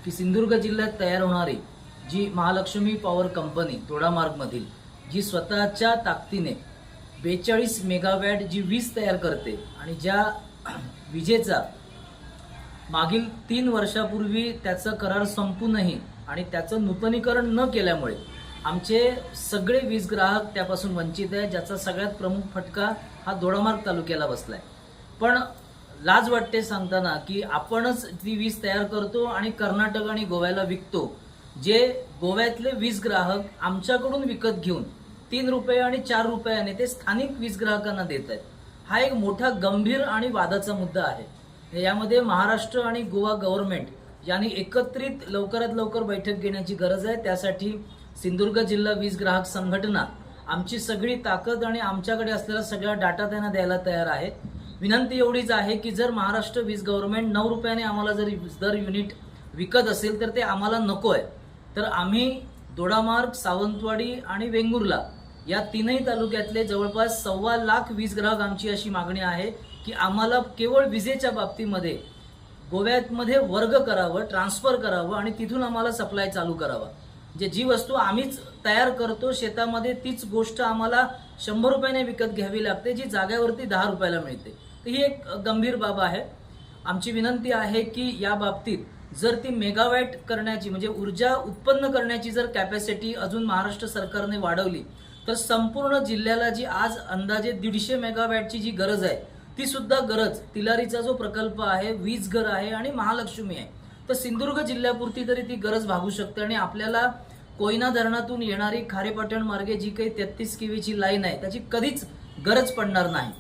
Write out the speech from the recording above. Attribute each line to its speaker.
Speaker 1: की सिंधुदुर्ग जिल्ह्यात तयार होणारी जी महालक्ष्मी पॉवर कंपनी दोडामार्गमधील जी स्वतःच्या ताकदीने 42 मेगावॅट जी वीज तयार करते आणि ज्या विजेचा मागील 3 वर्षापूर्वी त्याचं करार संपूनही आणि त्याचं नूतनीकरण न केल्यामुळे आमचे सगळे वीज ग्राहक त्यापासून वंचित आहे, ज्याचा सगळ्यात प्रमुख फटका हा दोडामार्ग तालुक्याला बसलाय। पण लाज वाटते सांगताना की आपणच ती वीज तयार करतो आणि कर्नाटक आणि गोव्याला विकतो, जे गोव्यातले वीज ग्राहक आमच्याकडून विकत घेऊन 3 रुपये आणि 4 रुपयाने ते स्थानिक वीज ग्राहकांना देत आहेत। हा एक मोठा गंभीर आणि वादाचा मुद्दा आहे। यामध्ये महाराष्ट्र आणि गोवा गव्हर्नमेंट यांनी एकत्रित लवकरात लवकर बैठक घेण्याची गरज आहे। त्यासाठी सिंधुदुर्ग जिल्हा वीज ग्राहक संघटना आमची सगळी ताकद आणि आमच्याकडे असलेला सगळा डाटा त्यांना द्यायला तयार आहे। विनंती एवढीच आहे की जर महाराष्ट्र वीज गव्हर्नमेंट 9 रुपयाने आम्हाला जर दर युनिट विकत असेल तर ते आम्हाला नको आहे, तर आम्ही दोडामार्ग, सावंतवाडी आणि वेंगुर्ला या तीनही तालुक्यातले जवळपास 1.25 लाख वीज ग्राहक आमची अशी मागणी आहे की आम्हाला केवळ विजेच्या बाबतीमध्ये गोव्यामध्ये वर्ग करावं, ट्रान्सफर करावं आणि तिथून आम्हाला सप्लाय चालू करावा। जी वस्तू आम्हीच तयार करतो शेतामध्ये तीच गोष्ट आम्हाला 100 रुपयाने विकत घ्यावी लागते, जी जागेवरती 10 रुपयाला मिळते। तर ही एक गंभीर बाब आहे। आमची विनंती आहे की या बाबतीत जर ती मेगावॅट करण्याची म्हणजे ऊर्जा उत्पन्न करण्याची जर कॅपॅसिटी अजून महाराष्ट्र सरकारने वाढवली तर संपूर्ण जिल्ह्याला जी आज अंदाजे 150 मेगावॅटची जी गरज आहे ती सुद्धा गरज तिलारीचा जो प्रकल्प आहे, वीजघर आहे आणि महालक्ष्मी आहे, तर सिंधुदुर्ग जिल्ह्यापुरती तरी ती गरज भागू शकते आणि आपल्याला कोयना धरणातून येणारी खारेपाटण मार्गे जी काही 33 केवीची लाईन आहे त्याची कधीच गरज पडणार नाही।